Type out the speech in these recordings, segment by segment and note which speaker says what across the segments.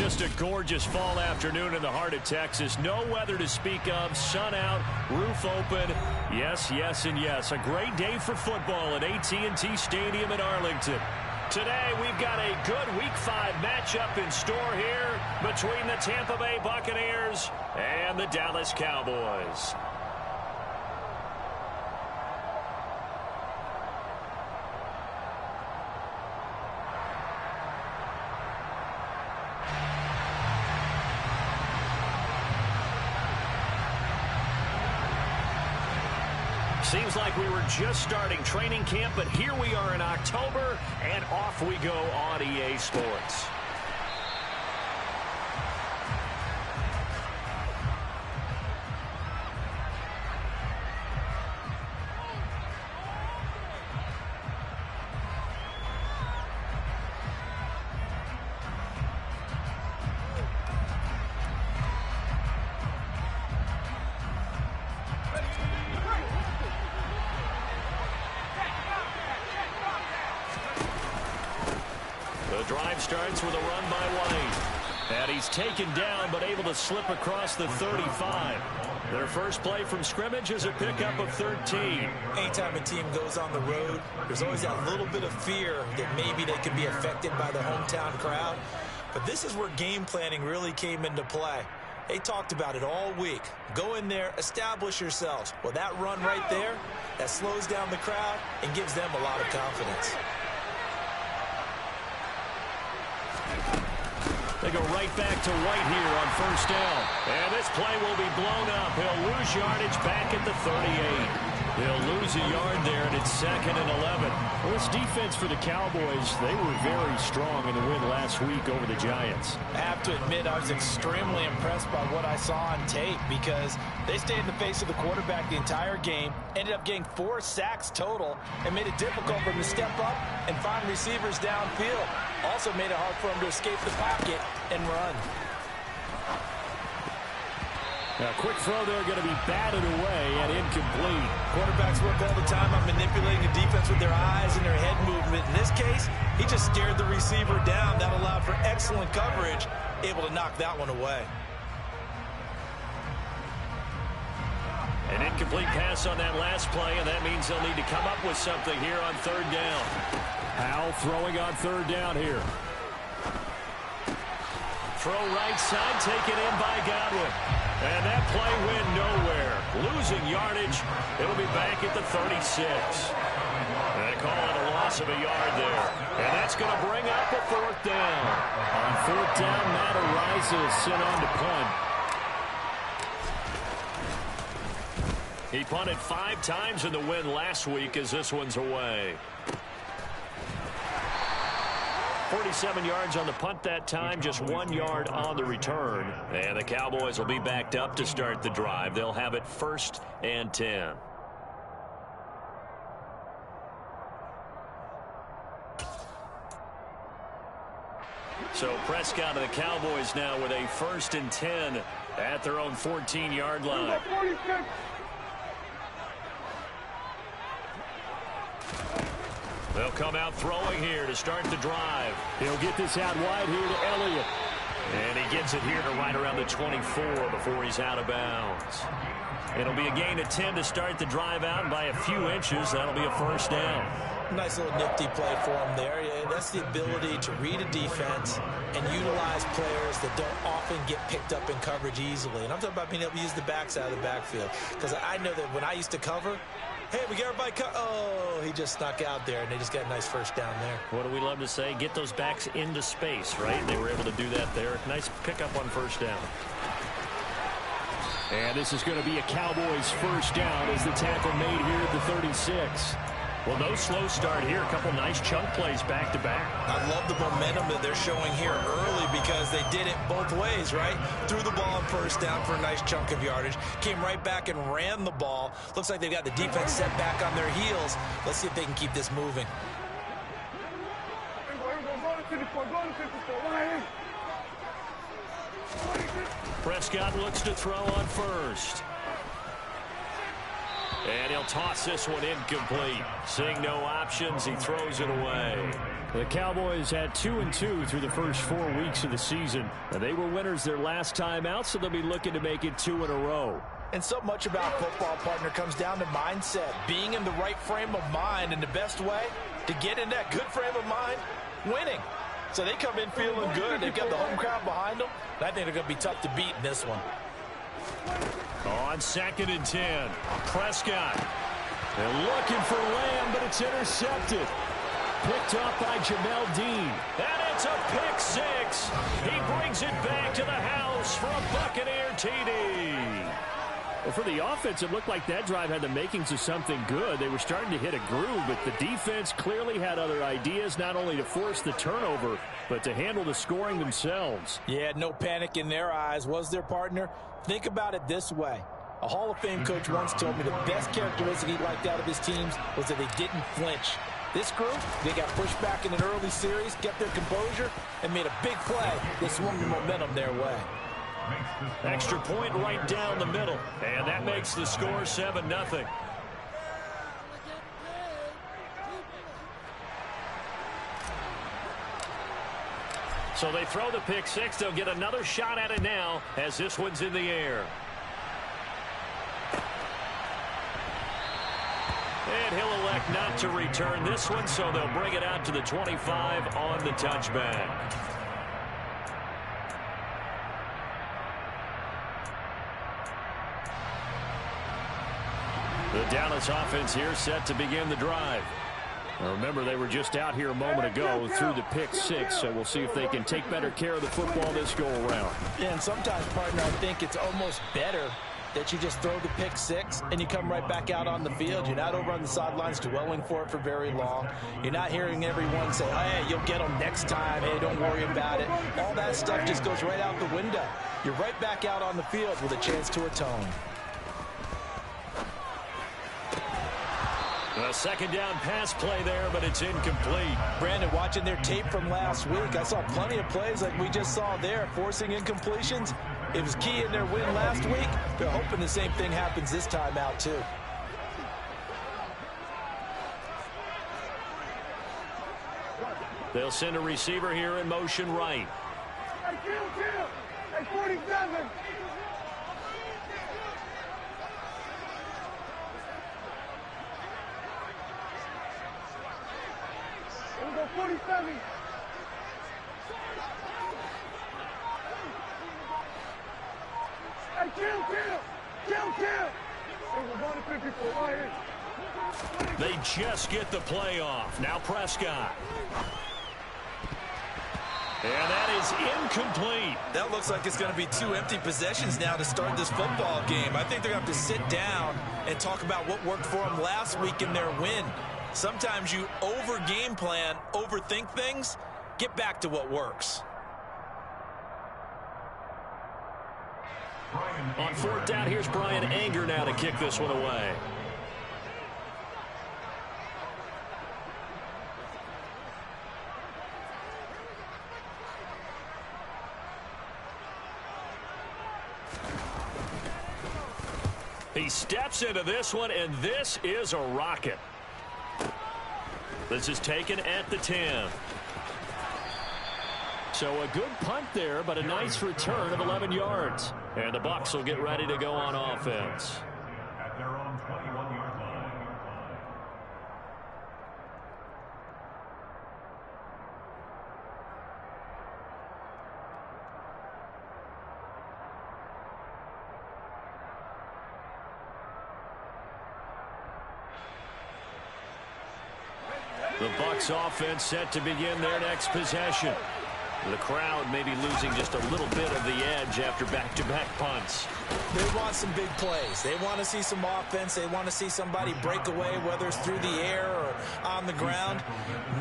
Speaker 1: Just a gorgeous fall afternoon in the heart of Texas. No weather to speak of. Sun out, roof open. Yes, yes, and yes. A great day for football at AT&T Stadium in Arlington. Today, we've got a good Week 5 matchup in store here between the Tampa Bay Buccaneers and the Dallas Cowboys. Seems like we were just starting training camp, but here we are in October, and off we go on EA Sports. Starts with a run by White. And he's taken down, but able to slip across the 35. Their first play from scrimmage is a pickup of 13.
Speaker 2: Anytime a team goes on the road, there's always that little bit of fear that maybe they could be affected by the hometown crowd. But this is where game planning really came into play. They talked about it all week. Go in there, establish yourselves. Well, that run right there, that slows down the crowd and gives them a lot of confidence.
Speaker 1: They go right back to White here on first down. And this play will be blown up. He'll lose yardage back at the 38. They'll lose a yard there, and it's 2nd and 11. Well, this defense for the Cowboys, they were very strong in the win last week over the Giants.
Speaker 2: I have to admit, I was extremely impressed by what I saw on tape because they stayed in the face of the quarterback the entire game, ended up getting 4 sacks total, and made it difficult for him to step up and find receivers downfield. Also made it hard for him to escape the pocket and run.
Speaker 1: A quick throw there going to be batted away and incomplete.
Speaker 2: Quarterbacks work all the time on manipulating the defense with their eyes and their head movement. In this case, he just stared the receiver down. That allowed for excellent coverage, able to knock that one away.
Speaker 1: An incomplete pass on that last play, and that means they'll need to come up with something here on 3rd down. Howell throwing on 3rd down here. Throw right side, taken in by Godwin. And that play went nowhere. Losing yardage. It'll be back at the 36. They call it a loss of a yard there. And that's going to bring up a 4th down. On 4th down, Matt Araiza is sent on to punt. He punted 5 times in the win last week as this one's away. 47 yards on the punt that time, just 1 yard on the return. And the Cowboys will be backed up to start the drive. They'll have it 1st and 10. So Prescott and the Cowboys now with a 1st and 10 at their own 14-yard line. They'll come out throwing here to start the drive. He'll get this out wide here to Elliott. And he gets it here to right around the 24 before he's out of bounds. It'll be a gain of 10 to start the drive out, and by a few inches, that'll be a 1st down.
Speaker 2: Nice little nifty play for him there. Yeah, that's the ability to read a defense and utilize players that don't often get picked up in coverage easily. And I'm talking about being able to use the backs out of the backfield. Because I know that when I used to cover, hey, we got everybody oh, he just snuck out there, and they just got a nice 1st down there.
Speaker 1: What do we love to say? Get those backs into space, right? They were able to do that there. Nice pickup on 1st down. And this is going to be a Cowboys 1st down as the tackle made here at the 36. Well, no slow start here. A couple nice chunk plays back-to-back.
Speaker 2: I love the momentum that they're showing here early because they did it both ways, right? Threw the ball on 1st down for a nice chunk of yardage. Came right back and ran the ball. Looks like they've got the defense set back on their heels. Let's see if they can keep this moving.
Speaker 1: Prescott looks to throw on 1st. And he'll toss this one incomplete. Seeing no options, he throws it away. The Cowboys had 2-2 through the first 4 weeks of the season. They were winners their last time out, so they'll be looking to make it 2 in a row.
Speaker 2: And so much about football, partner, comes down to mindset. Being in the right frame of mind, and the best way to get in that good frame of mind, winning. So they come in feeling good. They've got the home crowd behind them. I think they're going to be tough to beat in this one.
Speaker 1: On 2nd and 10, Prescott. They're looking for Lamb, but it's intercepted. Picked up by Jamel Dean. And it's a pick six. He brings it back to the house for a Buccaneer TD. Well, for the offense, it looked like that drive had the makings of something good. They were starting to hit a groove, but the defense clearly had other ideas, not only to force the turnover, but to handle the scoring themselves.
Speaker 2: Yeah, no panic in their eyes, was their partner? Think about it this way. A Hall of Fame coach once told me the best characteristic he liked out of his teams was that they didn't flinch. This group, they got pushed back in an early series, kept their composure, and made a big play that swung the momentum their way.
Speaker 1: Extra point right down the middle, and that makes the score 7-0. So they throw the pick six. They'll get another shot at it now as this one's in the air. And he'll elect not to return this one, so they'll bring it out to the 25 on the touchback. The Dallas offense here set to begin the drive. Now remember, they were just out here a moment ago through the pick six, so we'll see if they can take better care of the football this go-around.
Speaker 2: Yeah, and sometimes, partner, I think it's almost better that you just throw the pick six and you come right back out on the field. You're not over on the sidelines dwelling for it for very long. You're not hearing everyone say, oh, hey, you'll get them next time. Hey, don't worry about it. All that stuff just goes right out the window. You're right back out on the field with a chance to atone.
Speaker 1: A second down pass play there, but it's incomplete.
Speaker 2: Brandon, watching their tape from last week, I saw plenty of plays like we just saw there, forcing incompletions. It was key in their win last week. They're hoping the same thing happens this time out, too.
Speaker 1: They'll send a receiver here in motion right.
Speaker 3: Hey, kill. Hey, 47. Here we go, 47. Hey, kill. There's a 154 right here.
Speaker 1: They just get the play off. Now Prescott. And that is incomplete.
Speaker 2: That looks like it's going to be 2 empty possessions now to start this football game. I think they're going to have to sit down and talk about what worked for them last week in their win. Sometimes you over-game plan, overthink things. Get back to what works.
Speaker 1: On 4th down, here's Brian Anger now to kick this one away. He steps into this one, and this is a rocket. This is taken at the 10. So a good punt there, but a nice return of 11 yards. And the Bucs will get ready to go on offense.
Speaker 4: At their own 21-yard line.
Speaker 1: The Bucs offense set to begin their next possession. The crowd may be losing just a little bit of the edge after back-to-back punts.
Speaker 2: They want some big plays. They want to see some offense. They want to see somebody break away, whether it's through the air or on the ground.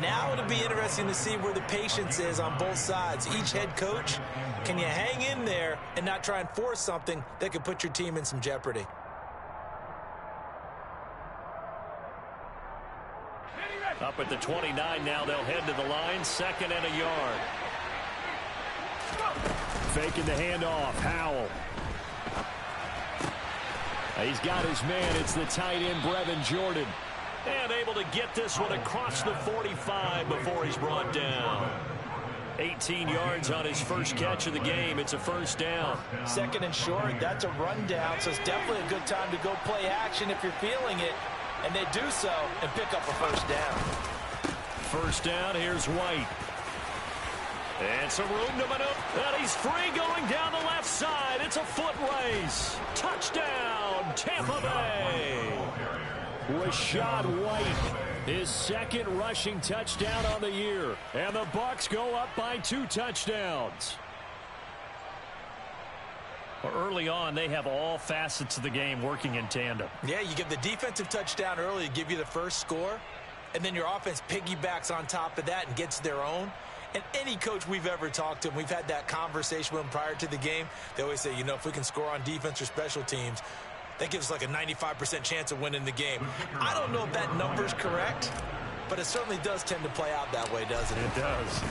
Speaker 2: Now it'll be interesting to see where the patience is on both sides. Each head coach, can you hang in there and not try and force something that could put your team in some jeopardy?
Speaker 1: Up at the 29 now, they'll head to the line, 2nd and a yard. Faking the handoff, Howell. He's got his man. It's the tight end, Brevin Jordan. And able to get this one across the 45 before he's brought down. 18 yards on his first catch of the game. It's a first down.
Speaker 2: Second and short, that's a rundown, so it's definitely a good time to go play action if you're feeling it. And they do so and pick up a first down.
Speaker 1: First down, here's White. And some room to maneuver. And he's free going down the left side. It's a foot race. Touchdown, Tampa Bay. Rashad White, his second rushing touchdown on the year. And the Bucs go up by 2 touchdowns. Early on, they have all facets of the game working in tandem.
Speaker 2: Yeah, you give the defensive touchdown early to give you the first score, and then your offense piggybacks on top of that and gets their own. And any coach we've ever talked to, and we've had that conversation with them prior to the game, they always say, you know, if we can score on defense or special teams, that gives us like a 95% chance of winning the game. I don't know if that number's correct, but it certainly does tend to play out that way, doesn't it?
Speaker 1: It does.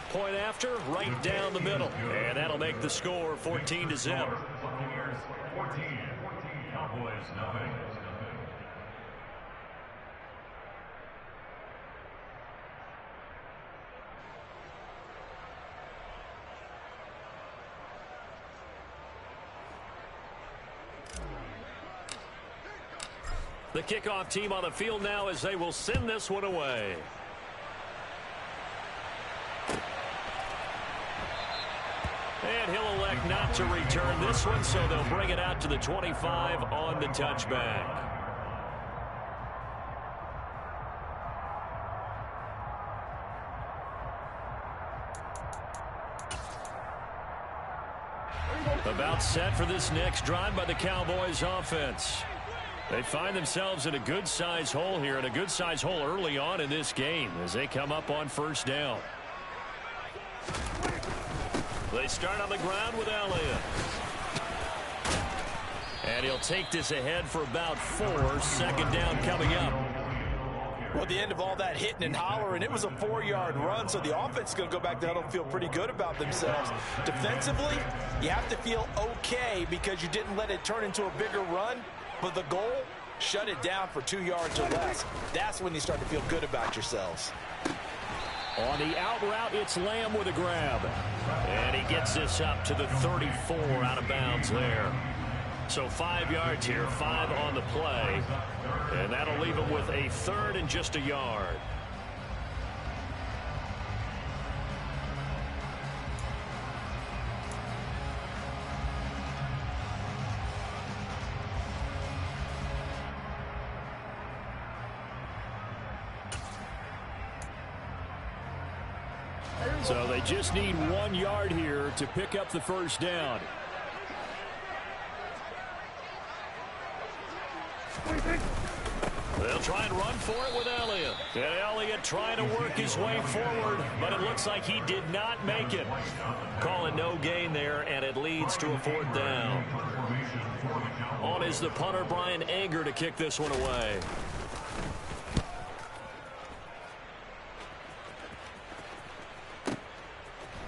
Speaker 1: Point after, right down the middle. And that'll make the score 14-0.
Speaker 4: Buccaneers 14, Cowboys nothing.
Speaker 1: The kickoff team on the field now as they will send this one away. And he'll elect not to return this one, so they'll bring it out to the 25 on the touchback. About set for this next drive by the Cowboys offense. They find themselves in a good-sized hole here, and a good-sized hole early on in this game as they come up on first down. They start on the ground with Elliott. And he'll take this ahead for about 4. Second down coming up.
Speaker 2: Well, at the end of all that hitting and hollering, it was a 4-yard run, so the offense is going to go back down and feel pretty good about themselves. Defensively, you have to feel okay because you didn't let it turn into a bigger run, but the goal, shut it down for 2 yards or less. That's when you start to feel good about yourselves.
Speaker 1: On the out route, it's Lamb with a grab. And he gets this up to the 34 out of bounds there. So 5 yards here, 5 on the play. And that'll leave him with a third and just a yard. So they just need 1 yard here to pick up the first down. They'll try and run for it with Elliott. And Elliott trying to work his way forward, but it looks like he did not make it. Calling no gain there, and it leads to a 4th down. On is the punter, Brian Anger, to kick this one away.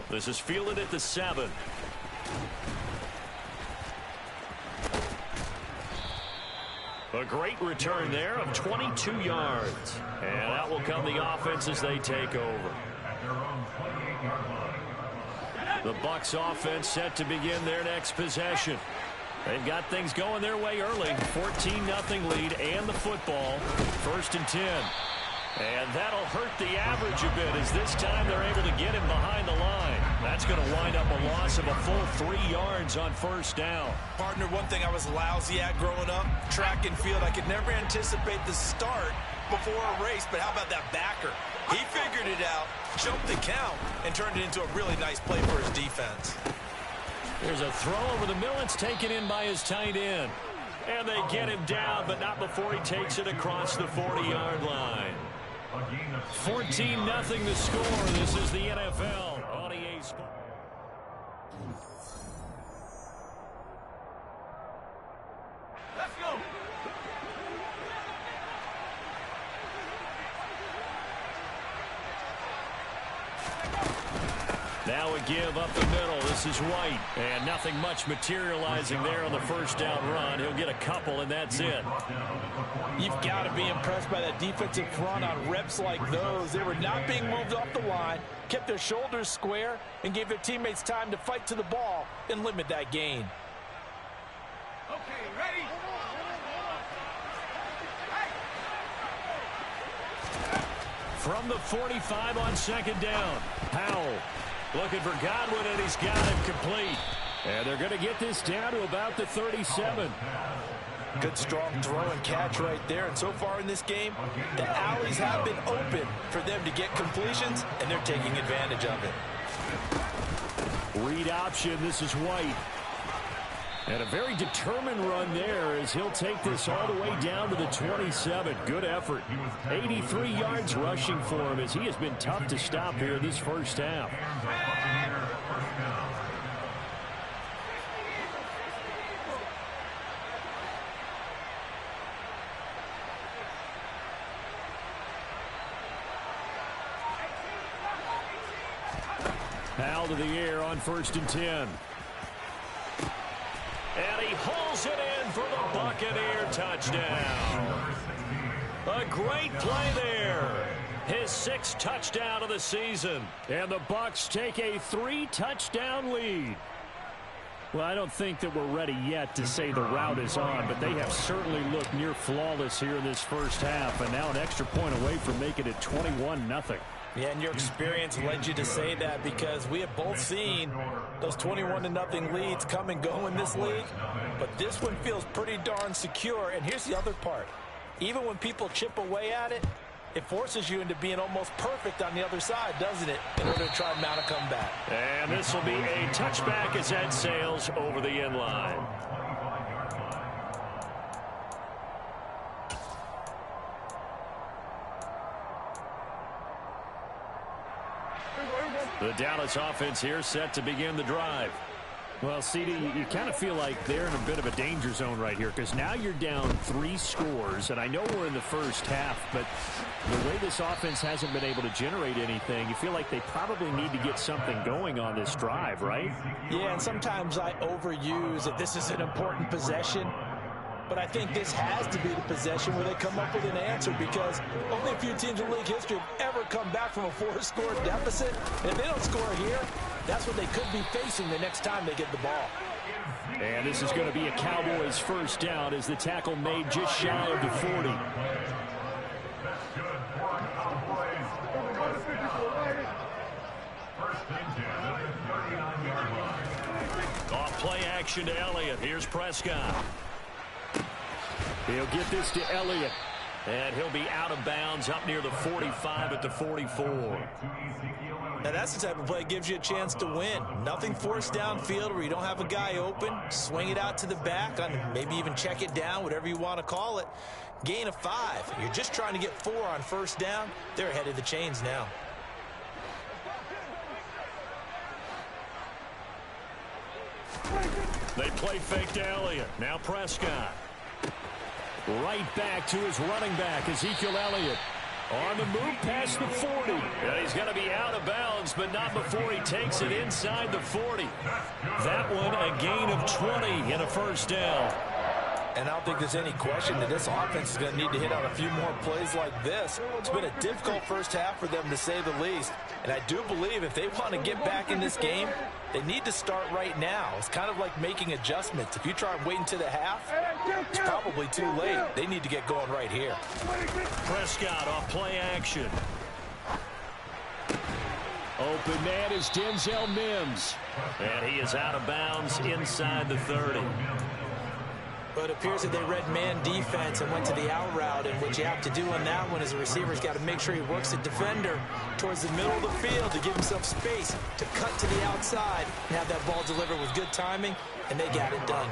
Speaker 1: This is fielded at the 7. A great return there of 22 yards. And out will come the offense as they take over. The Bucs offense set to begin their next possession. They've got things going their way early. 14-0 lead and the football. 1st and 10. And that'll hurt the average a bit as this time they're able to get him behind the line. That's going to wind up a loss of a full 3 yards on first down.
Speaker 2: Partner, one thing I was lousy at growing up, track and field. I could never anticipate the start before a race, but how about that backer? He figured it out, jumped the count, and turned it into a really nice play for his defense.
Speaker 1: There's a throw over the middle. It's taken in by his tight end. And they get him down, but not before he takes it across the 40-yard line. 14-0 the score. This is the NFL on EA Sports.
Speaker 3: Let's go.
Speaker 1: Now Now a give up the middle. This is White. And nothing much materializing there on the first down run. He'll get a couple, and that's it.
Speaker 2: You've got to be impressed by that defensive front on reps like those. They were not being moved off the line, kept their shoulders square, and gave their teammates time to fight to the ball and limit that gain.
Speaker 3: Okay, ready?
Speaker 1: From the 45 on second down, Powell looking for Godwin, and he's got him complete. And they're going to get this down to about the 37.
Speaker 2: Good strong throw and catch right there. And so far in this game, the alleys have been open for them to get completions, and they're taking advantage of it.
Speaker 1: Read option. This is White. And a very determined run there as he'll take this all the way down to the 27. Good effort. 83 yards rushing for him as he has been tough to stop here this first half. Powell to the air on 1st and 10. And he hauls it in for the Buccaneer touchdown. A great play there. His 6th touchdown of the season. And the Bucs take a 3-touchdown lead. Well, I don't think that we're ready yet to say the route is on, but they have certainly looked near flawless here in this first half. And now an extra point away from making it 21-0.
Speaker 2: Yeah, and your experience led you to say that because we have both seen those 21-0 leads come and go in this league. But this one feels pretty darn secure. And here's the other part. Even when people chip away at it, it forces you into being almost perfect on the other side, doesn't it, in order to try and mount a comeback.
Speaker 1: And this will be a touchback as that sails over the end line. The Dallas offense here set to begin the drive. Well, CD, you kind of feel like they're in a bit of a danger zone right here because now you're down 3 scores, and I know we're in the first half, but the way this offense hasn't been able to generate anything, you feel like they probably need to get something going on this drive, right?
Speaker 2: Yeah, and sometimes I overuse that this is an important possession. But I think this has to be the possession where they come up with an answer because only a few teams in league history have ever come back from a 4-score deficit. And if they don't score here, that's what they could be facing the next time they get the ball.
Speaker 1: And this is going to be a Cowboys first down as the tackle made just shy of the 40. Off play action to Elliott. Here's Prescott. He'll get this to Elliott. And he'll be out of bounds up near the 45 at the 44.
Speaker 2: Now that's the type of play that gives you a chance to win. Nothing forced downfield where you don't have a guy open. Swing it out to the back, maybe even check it down, whatever you want to call it. Gain of 5. You're just trying to get 4 on first down. They're ahead of the chains now.
Speaker 1: They play fake to Elliott. Now Prescott. Right back to his running back, Ezekiel Elliott. On the move past the 40. And he's going to be out of bounds, but not before he takes it inside the 40. That one a gain of 20 and a first down.
Speaker 2: And I don't think there's any question that this offense is going to need to hit on a few more plays like this. It's been a difficult first half for them, to say the least. And I do believe if they want to get back in this game, they need to start right now. It's kind of like making adjustments. If you try and wait until the half, it's probably too late. They need to get going right here.
Speaker 1: Prescott off play action. Open man is Denzel Mims. And he is out of bounds inside the 30.
Speaker 2: But it appears that they read man defense and went to the out route. And what you have to do on that one is the receiver's got to make sure he works the defender towards the middle of the field to give himself space to cut to the outside and have that ball delivered with good timing, and they got it done.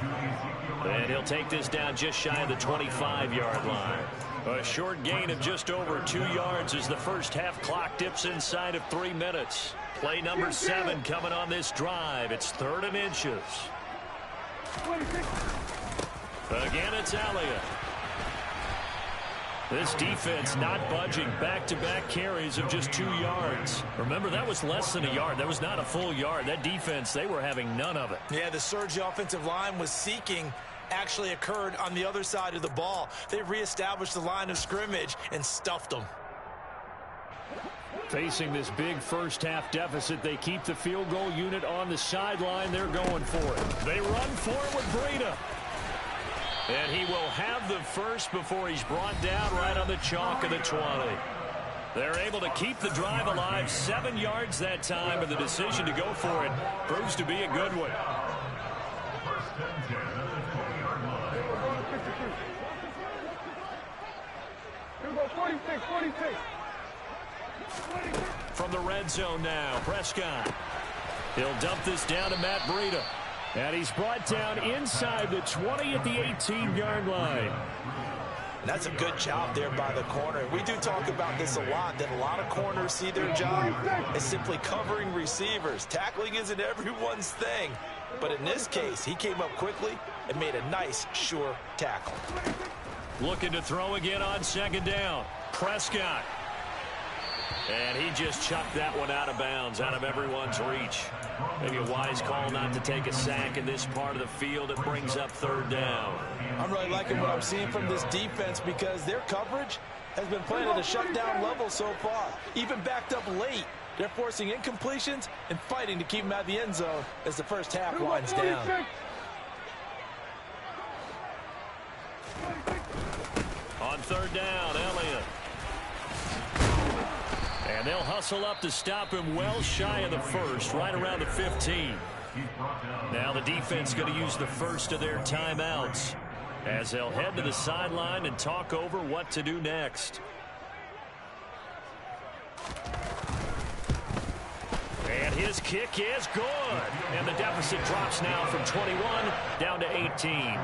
Speaker 1: And he'll take this down just shy of the 25-yard line. A short gain of just over 2 yards as the first half clock dips inside of 3 minutes. Play number 7 coming on this drive. It's 3rd and inches. Again, it's Elliott. This defense not budging. Back-to-back carries of just 2 yards. Remember, that was less than a yard. That was not a full yard. That defense, they were having none of it.
Speaker 2: Yeah, the surge the offensive line was seeking actually occurred on the other side of the ball. They reestablished the line of scrimmage and stuffed them.
Speaker 1: Facing this big first-half deficit, they keep the field goal unit on the sideline. They're going for it. They run for it with Breida. And he will have the first before he's brought down right on the chalk of the 20. They're able to keep the drive alive. 7 yards that time, and the decision to go for it proves to be a good one. From the red zone now, Prescott. He'll dump this down to Matt Breida. And he's brought down inside the 20 at the 18-yard line.
Speaker 2: And that's a good job there by the corner. We do talk about this a lot, that a lot of corners see their job as simply covering receivers. Tackling isn't everyone's thing. But in this case, he came up quickly and made a nice, sure tackle.
Speaker 1: Looking to throw again on second down. Prescott. And he just chucked that one out of bounds, out of everyone's reach. Maybe a wise call not to take a sack in this part of the field. It brings up third down.
Speaker 2: I'm really liking what I'm seeing from this defense because their coverage has been playing at a shutdown level so far. Even backed up late, they're forcing incompletions and fighting to keep them out of the end zone as the first half winds down.
Speaker 1: On third down, Elliott. And they'll hustle up to stop him well shy of the first, right around the 15. Now the defense going to use the first of their timeouts as they'll head to the sideline and talk over what to do next. And his kick is good. And the deficit drops now from 21 down to 18.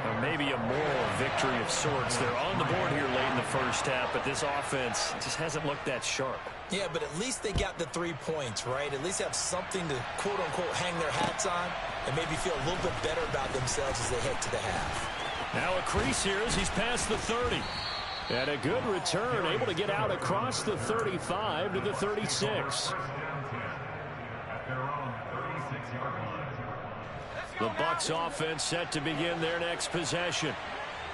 Speaker 1: Or maybe a moral victory of sorts. They're on the board here late in the first half, but this offense just hasn't looked that sharp.
Speaker 2: Yeah, but at least they got the 3 points, right? At least have something to, quote-unquote, hang their hats on and maybe feel a little bit better about themselves as they head to the half.
Speaker 1: Now a crease here as he's past the 30. And a good return, able to get out across the 35 to the 36. The Bucs offense set to begin their next possession.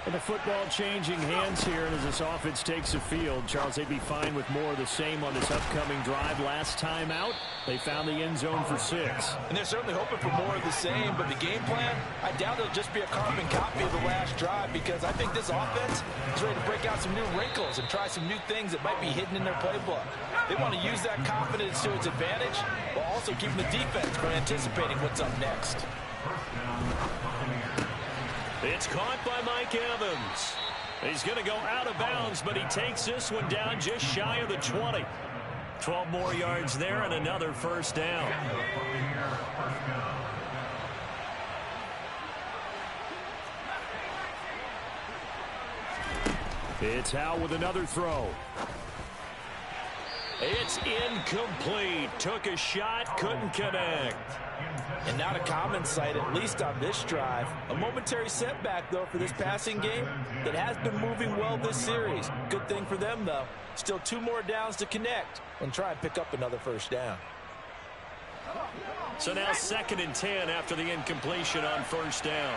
Speaker 1: And the football changing hands here, and as this offense takes the field, Charles, they'd be fine with more of the same on this upcoming drive. Last time out, they found the end zone for 6.
Speaker 2: And they're certainly hoping for more of the same, but the game plan, I doubt it'll just be a carbon copy of the last drive because I think this offense is ready to break out some new wrinkles and try some new things that might be hidden in their playbook. They want to use that confidence to its advantage while also keeping the defense from anticipating what's up next.
Speaker 1: It's caught by Mike Evans. He's going to go out of bounds, but he takes this one down just shy of the 20. 12 more yards there and another first down. It's Howell with another throw. It's incomplete. Took a shot, couldn't connect.
Speaker 2: And not a common sight, at least on this drive. A momentary setback, though, for this passing game that has been moving well this series. Good thing for them, though. Still 2 more downs to connect and try and pick up another first down.
Speaker 1: So now 2nd and 10 after the incompletion on first down.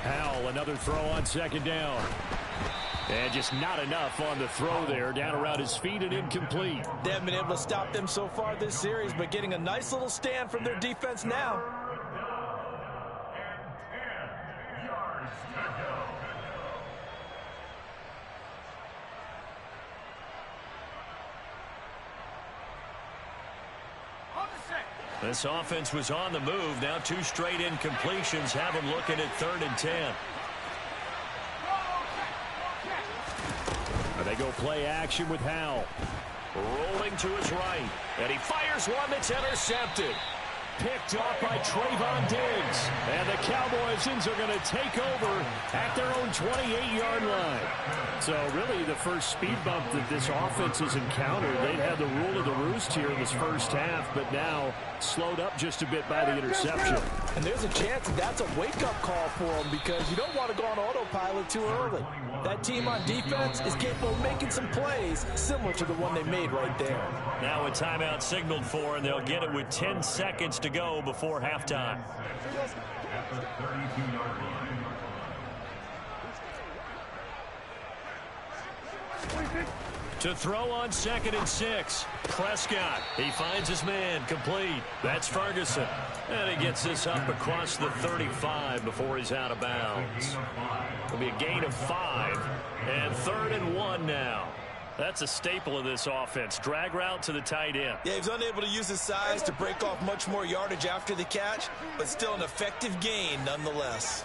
Speaker 1: Howell, another throw on 2nd down. And just not enough on the throw there. Down around his feet and incomplete.
Speaker 2: They haven't been able to stop them so far this series, but getting a nice little stand from their defense now.
Speaker 1: This offense was on the move. Now 2 straight incompletions have them looking at 3rd and 10. They go play action with Howell. Rolling to his right. And he fires one that's intercepted. picked off by Trayvon Diggs. And the Cowboys are going to take over at their own 28-yard line. So really the first speed bump that this offense has encountered, they'd had the rule of the roost here in this first half, but now slowed up just a bit by the interception.
Speaker 2: And there's a chance that's a wake-up call for them because you don't want to go on autopilot too early. That team on defense is capable of making some plays similar to the one they made right there.
Speaker 1: Now a timeout signaled for, and they'll get it with 10 seconds to go before halftime.
Speaker 4: At the 32-yard line.
Speaker 1: To throw on 2nd and 6. Prescott. He finds his man. Complete. That's Ferguson. And he gets this up across the 35 before he's out of bounds. It'll be a gain of 5. And 3rd and 1 now. That's a staple of this offense. Drag route to the tight end.
Speaker 2: Yeah, he's unable to use his size to break off much more yardage after the catch, but still an effective gain nonetheless.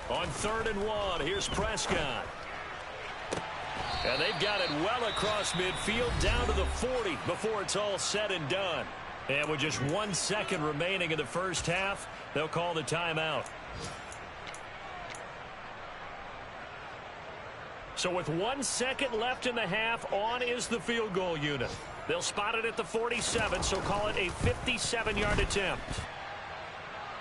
Speaker 1: On 3rd and 1, here's Prescott. And they've got it well across midfield down to the 40 before it's all said and done. And with just 1 second remaining in the first half, they'll call the timeout. So with 1 second left in the half, on is the field goal unit. They'll spot it at the 47, so call it a 57-yard attempt.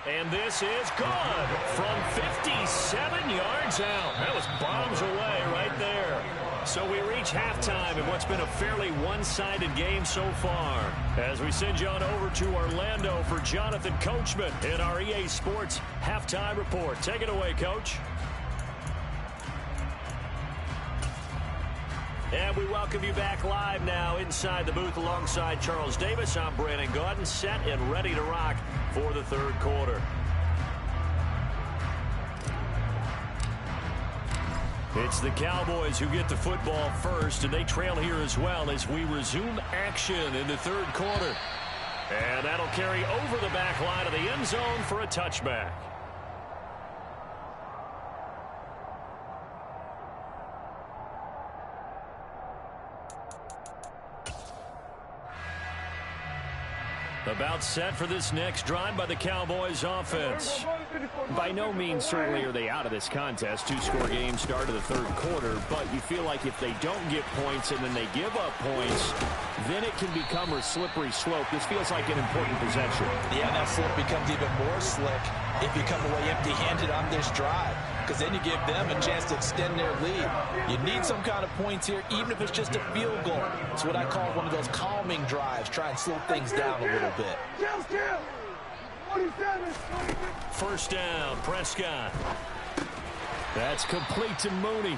Speaker 1: And this is good from 57 yards out. That was bombs away right there. So we reach halftime in what's been a fairly one-sided game so far. As we send you on over to Orlando for Jonathan Coachman in our EA Sports Halftime Report. Take it away, Coach. And we welcome you back live now inside the booth alongside Charles Davis. I'm Brandon Gaudin, set and ready to rock for the third quarter. It's the Cowboys who get the football first, and they trail here as well as we resume action in the third quarter. And that'll carry over the back line of the end zone for a touchback. About set for this next drive by the Cowboys offense. By no means certainly are they out of this contest. Two-score game start of the third quarter, but you feel like if they don't get points and then they give up points, then it can become a slippery slope. This feels like an important possession.
Speaker 2: Yeah, that slope becomes even more slick if you come away empty-handed on this drive, because then you give them a chance to extend their lead. You need some kind of points here, even if it's just a field goal. It's what I call one of those calming drives. Try and slow things down a little bit.
Speaker 1: First down, Prescott. That's complete to Mooney.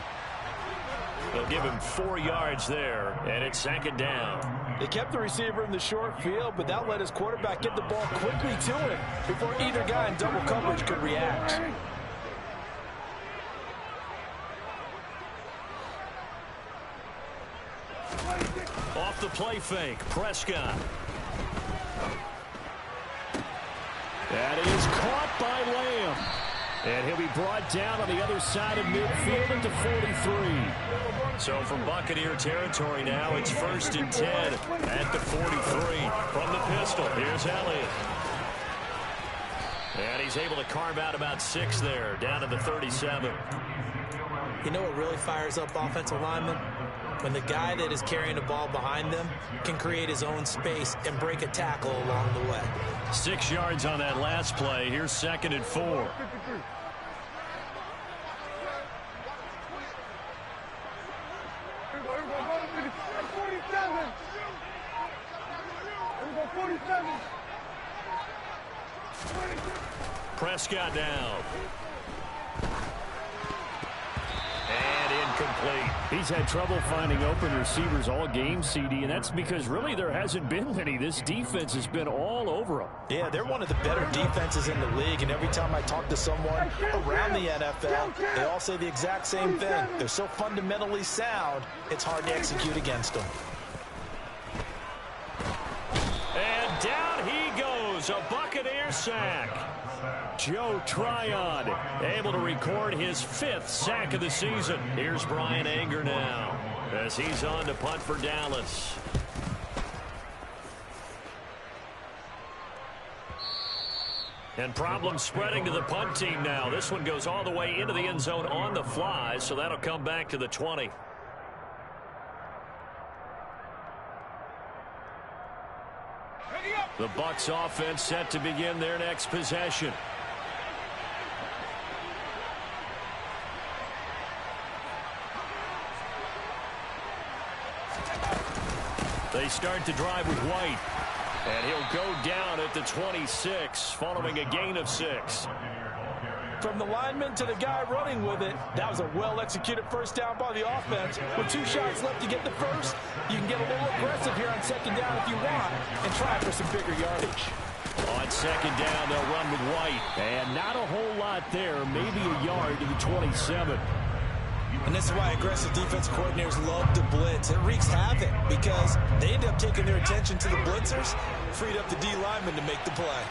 Speaker 1: They'll give him 4 yards there, and it's 2nd down.
Speaker 2: They kept the receiver in the short field, but that let his quarterback get the ball quickly to him before either guy in double coverage could react.
Speaker 1: Off the play fake, Prescott. That is caught by Lamb. And he'll be brought down on the other side of midfield at the 43. So from Buccaneer territory now, it's 1st and 10 at the 43. From the pistol, here's Elliott. And he's able to carve out about 6 there, down to the 37.
Speaker 2: You know what really fires up offensive linemen? When the guy that is carrying the ball behind them can create his own space and break a tackle along the way.
Speaker 1: 6 yards on that last play. Here's 2nd and 4. Prescott down. And incomplete. He's had trouble finding open receivers all game, CD, and that's because really there hasn't been many. This defense has been all over them.
Speaker 2: Yeah, they're one of the better defenses in the league, and every time I talk to someone around the NFL, they all say the exact same thing. They're so fundamentally sound, it's hard to execute against them.
Speaker 1: And down he goes goes. A Buccaneer sack. Joe Tryon able to record his 5th sack of the season. Here's Brian Anger now as he's on to punt for Dallas. And problems spreading to the punt team now. This one goes all the way into the end zone on the fly, so that'll come back to the 20. The Bucs offense set to begin their next possession. They start to drive with White. And he'll go down at the 26 following a gain of 6.
Speaker 2: From the lineman to the guy running with it, that was a well-executed first down by the offense. With 2 shots left to get the first, you can get a little aggressive here on second down if you want and try for some bigger yardage.
Speaker 1: On second down, they'll run with White. And not a whole lot there, maybe a yard to the 27.
Speaker 2: And this is why aggressive defensive coordinators love to blitz. It wreaks havoc because they end up taking their attention to the blitzers, freed up the D lineman to make the play.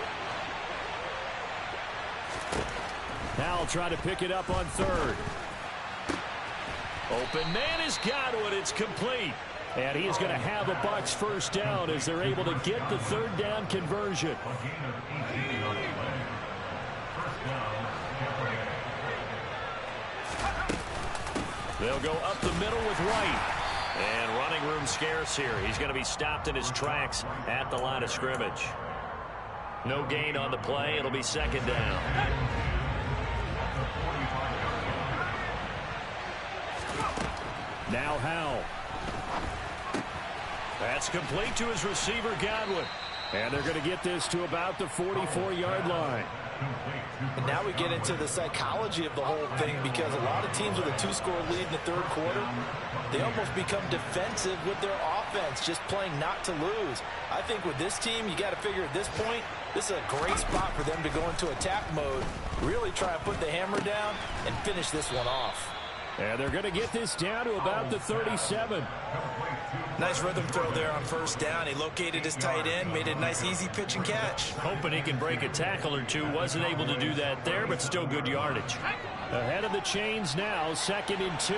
Speaker 1: Now try to pick it up on 3rd. Open man is Godwin. It's complete. And he is going to have a Bucs first down as they're able to get the 3rd down conversion. They'll go up the middle with White. And running room scarce here. He's going to be stopped in his tracks at the line of scrimmage. No gain on the play. It'll be second down. Now Howell. That's complete to his receiver, Godwin. And they're going to get this to about the 44-yard line.
Speaker 2: And now we get into the psychology of the whole thing because a lot of teams with a 2-score lead in the 3rd quarter, they almost become defensive with their offense, just playing not to lose. I think with this team, you got to figure at this point, this is a great spot for them to go into attack mode, really try and put the hammer down and finish this one off.
Speaker 1: And they're going to get this down to about the 37.
Speaker 2: Nice rhythm throw there on first down. He located his tight end, made it a nice easy pitch and catch.
Speaker 1: Hoping he can break a tackle or two. Wasn't able to do that there, but still good yardage. Ahead of the chains now, 2nd and 2.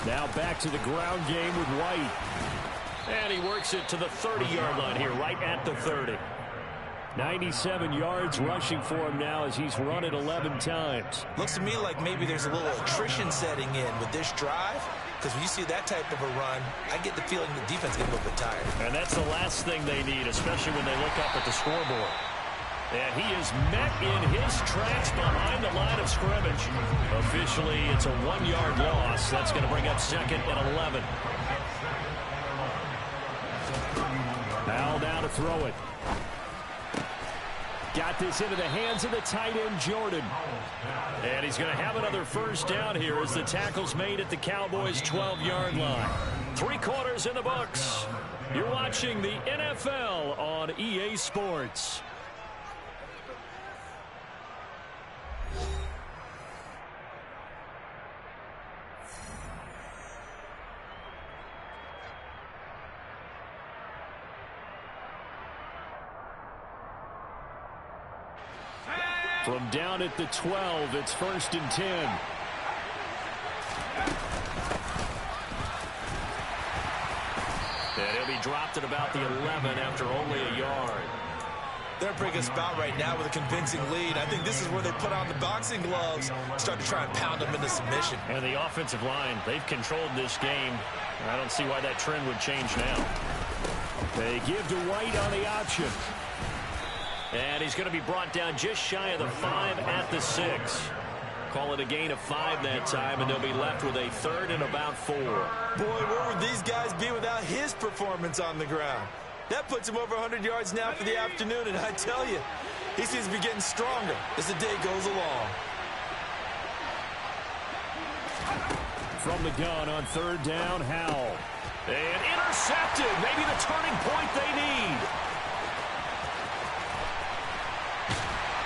Speaker 1: Now back to the ground game with White. And he works it to the 30-yard line here, right at the 30. 97 yards rushing for him now as he's run it 11 times.
Speaker 2: Looks to me like maybe there's a little attrition setting in with this drive, because when you see that type of a run, I get the feeling the defense gets a little bit tired.
Speaker 1: And that's the last thing they need, especially when they look up at the scoreboard. And he is met in his tracks behind the line of scrimmage. Officially, it's a 1-yard loss. That's going to bring up 2nd and 11. Now down to throw it. Got this into the hands of the tight end, Jordan. And he's going to have another first down here as the tackle's made at the Cowboys' 12-yard line. 3 quarters in the books. You're watching the NFL on EA Sports. From down at the 12, it's 1st and 10. And he'll be dropped at about the 11 after only a yard.
Speaker 2: They're a pretty good spot right now with a convincing lead. I think this is where they put on the boxing gloves, start to try and pound them into submission.
Speaker 1: And the offensive line, they've controlled this game. I don't see why that trend would change now. They give to White on the option. And he's going to be brought down just shy of the 5 at the 6. Call it a gain of 5 that time, and they'll be left with a 3rd and about 4.
Speaker 2: Boy, where would these guys be without his performance on the ground? That puts him over 100 yards now for the afternoon, and I tell you, he seems to be getting stronger as the day goes along.
Speaker 1: From the gun on 3rd down, Howell. And intercepted. Maybe the turning point they need.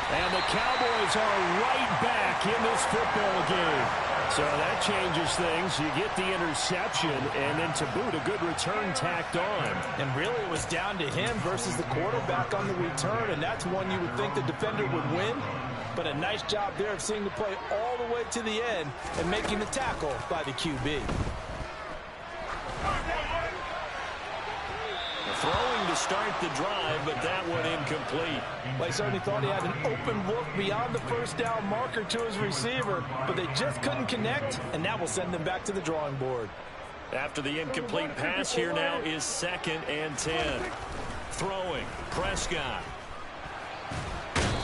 Speaker 1: And the Cowboys are right back in this football game. So that changes things. You get the interception, and then to boot, a good return tacked on.
Speaker 2: And really, it was down to him versus the quarterback on the return, and that's one you would think the defender would win. But a nice job there of seeing the play all the way to the end and making the tackle by the QB.
Speaker 1: Throwing to start the drive, but that one incomplete.
Speaker 2: Well, he certainly thought he had an open look beyond the first down marker to his receiver, but they just couldn't connect, and that will send them back to the drawing board.
Speaker 1: After the incomplete pass, here now is 2nd and 10. Throwing, Prescott.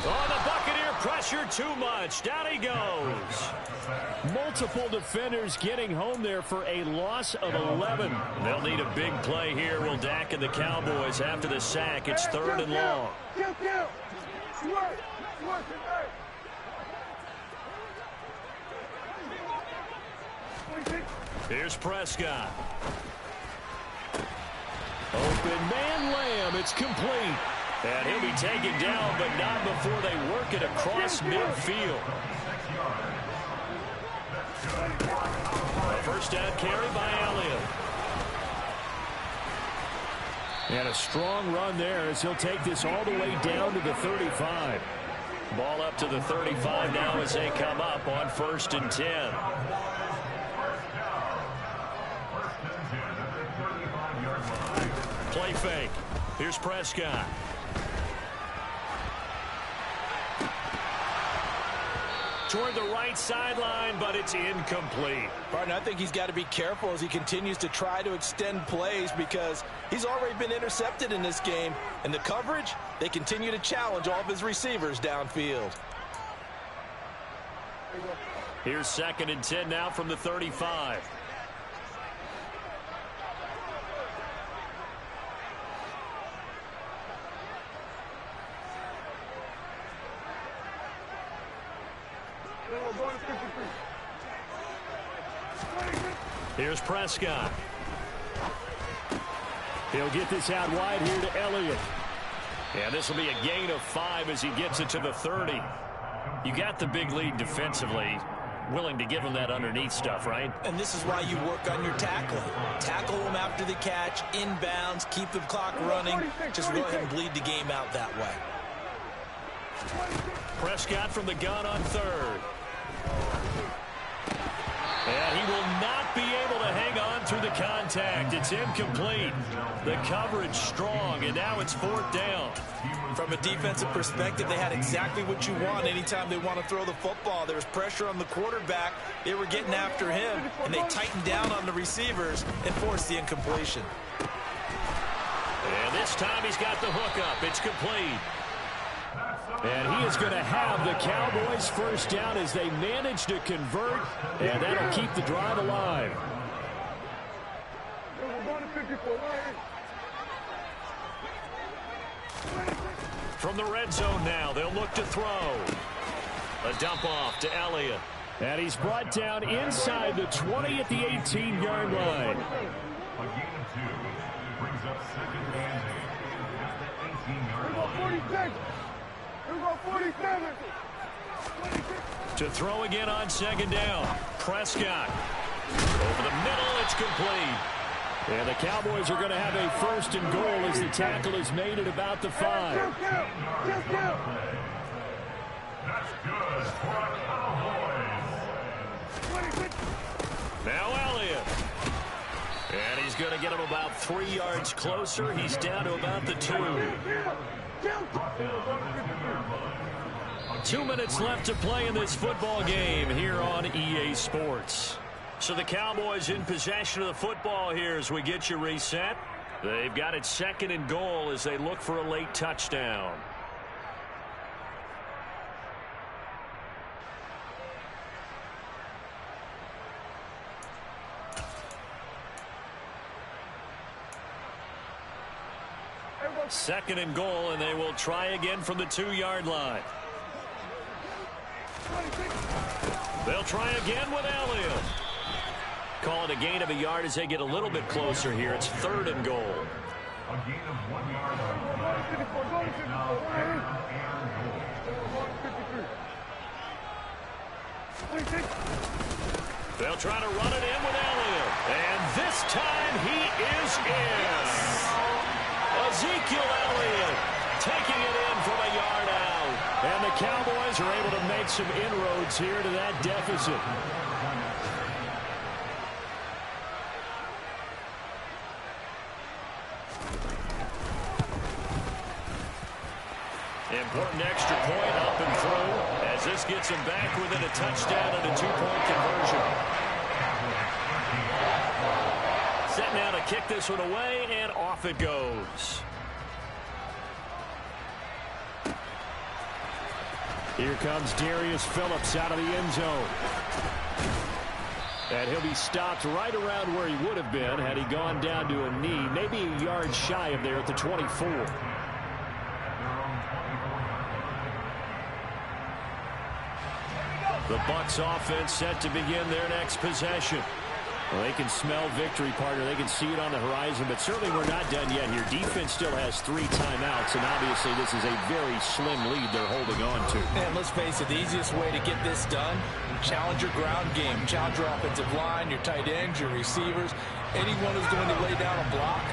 Speaker 1: Oh, the Buccaneer pressure too much. Down he goes. Multiple defenders getting home there for a loss of 11. They'll need a big play here. Will Dak and the Cowboys after the sack. It's 3rd and long. Here's Prescott. Open man Lamb. It's complete. And he'll be taken down, but not before they work it across midfield. A first down carry by Elliott. And a strong run there as he'll take this all the way down to the 35. Ball up to the 35 now as they come up on 1st and 10. Play fake. Here's Prescott. Toward the right sideline, but it's incomplete.
Speaker 2: Partner, I think he's got to be careful as he continues to try to extend plays because he's already been intercepted in this game. And the coverage, they continue to challenge all of his receivers downfield.
Speaker 1: Here's 2nd and 10 now from the 35. Here's Prescott. He'll get this out wide here to Elliott. And this will be a gain of 5 as he gets it to the 30. You got the big lead defensively. Willing to give him that underneath stuff, right?
Speaker 2: And this is why you work on your tackling. Tackle them after the catch, inbounds, keep the clock running. Just go ahead and bleed the game out that way.
Speaker 1: Prescott from the gun on 3rd. And he will not be able to hang on through the contact. It's incomplete. The coverage strong, and now it's 4th down.
Speaker 2: From a defensive perspective, they had exactly what you want anytime they want to throw the football. There was pressure on the quarterback. They were getting after him, and they tightened down on the receivers and forced the incompletion.
Speaker 1: And this time he's got the hook up. It's complete. And he is going to have the Cowboys first down as they manage to convert, and that'll keep the drive alive. From the red zone now, they'll look to throw. A dump off to Elliott. And he's brought down inside the 20 at the 18-yard line.
Speaker 4: A gain of 2 brings up 2nd and 8 at the 18-yard line.
Speaker 1: To throw again on 2nd down. Prescott. Over the middle, it's complete. And the Cowboys are going to have a 1st and goal as the tackle is made at about the 5.
Speaker 4: That's good for the Cowboys.
Speaker 1: Now Elliott. And he's going to get him about 3 yards closer. He's down to about the 2. 2 minutes left to play in this football game here on EA Sports. So the Cowboys in possession of the football here as we get you reset. They've got it 2nd and goal as they look for a late touchdown. Second and goal, and they will try again from the 2-yard line. They'll try again with Elliott. Call it a gain of a yard as they get a little bit closer here. It's 3rd and goal.
Speaker 4: A gain of 1 yard. It's now 3rd and goal.
Speaker 1: They'll try to run it in with Elliott. And this time he is in. Ezekiel Elliott taking it in from a yard out. And the Cowboys are able to make some inroads here to that deficit. Important extra point up and through as this gets him back within a touchdown and a 2-point conversion. Set now to kick this one away, and off it goes. Here comes Darius Phillips out of the end zone. And he'll be stopped right around where he would have been had he gone down to a knee, maybe a yard shy of there at the 24. The Bucs offense set to begin their next possession. Well, they can smell victory, partner. They can see it on the horizon, but certainly we're not done yet here. Defense still has 3 timeouts, and obviously this is a very slim lead they're holding on to.
Speaker 2: And let's face it, the easiest way to get this done, challenge your ground game. Challenge your offensive line, your tight ends, your receivers, anyone who's going to lay down a block.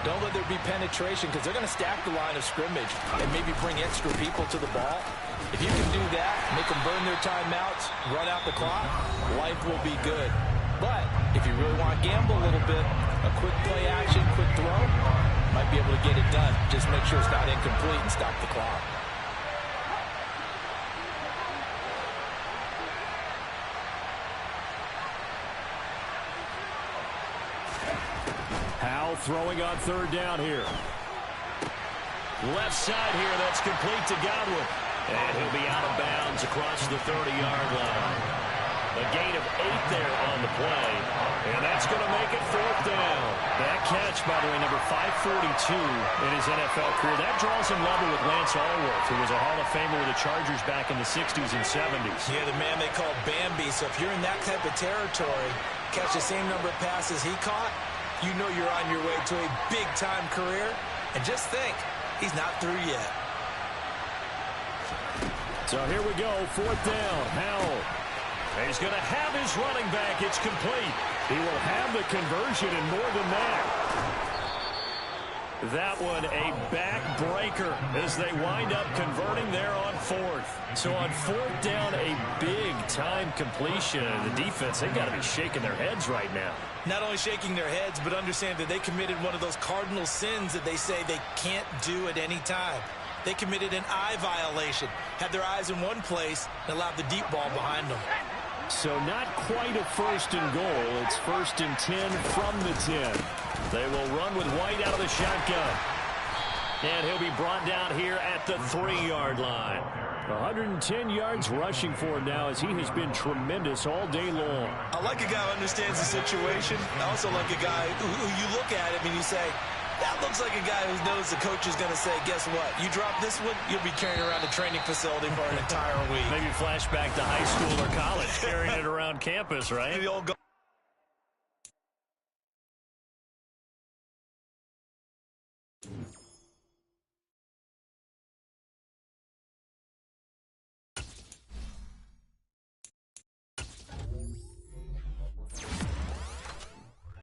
Speaker 2: Don't let there be penetration because they're going to stack the line of scrimmage and maybe bring extra people to the ball. If you can do that, make them burn their timeouts, run out the clock, life will be good. But if you really want to gamble a little bit, a quick play action, quick throw, might be able to get it done. Just make sure it's not incomplete and stop the clock.
Speaker 1: Howell throwing on 3rd down here. Left side here, that's complete to Godwin. And he'll be out of bounds across the 30-yard line. A gain of 8 there on the play. And that's going to make it 4th down. That catch, by the way, number 542 in his NFL career. That draws him level with Lance Allworth, who was a Hall of Famer with the Chargers back in the 60s and 70s.
Speaker 2: Yeah, the man they call Bambi. So if you're in that type of territory, catch the same number of passes he caught, you know you're on your way to a big-time career. And just think, he's not through yet.
Speaker 1: So here we go, 4th down. Howell. He's going to have his running back. It's complete. He will have the conversion and more than that. That one a backbreaker as they wind up converting there on 4th. So on 4th down, a big-time completion. The defense, they've got to be shaking their heads right now.
Speaker 2: Not only shaking their heads, but understand that they committed one of those cardinal sins that they say they can't do at any time. They committed an eye violation, had their eyes in one place, and allowed the deep ball behind them.
Speaker 1: So not quite a 1st and goal. It's 1st and 10 from the 10. They will run with White out of the shotgun. And he'll be brought down here at the 3-yard line. 110 yards rushing for him now as he has been tremendous all day long.
Speaker 2: I like a guy who understands the situation. I also like a guy who you look at him and you say, that looks like a guy who knows the coach is going to say, guess what? You drop this one, you'll be carrying around the training facility for an entire week.
Speaker 1: Maybe flashback to high school or college, carrying it around campus, right?
Speaker 2: The old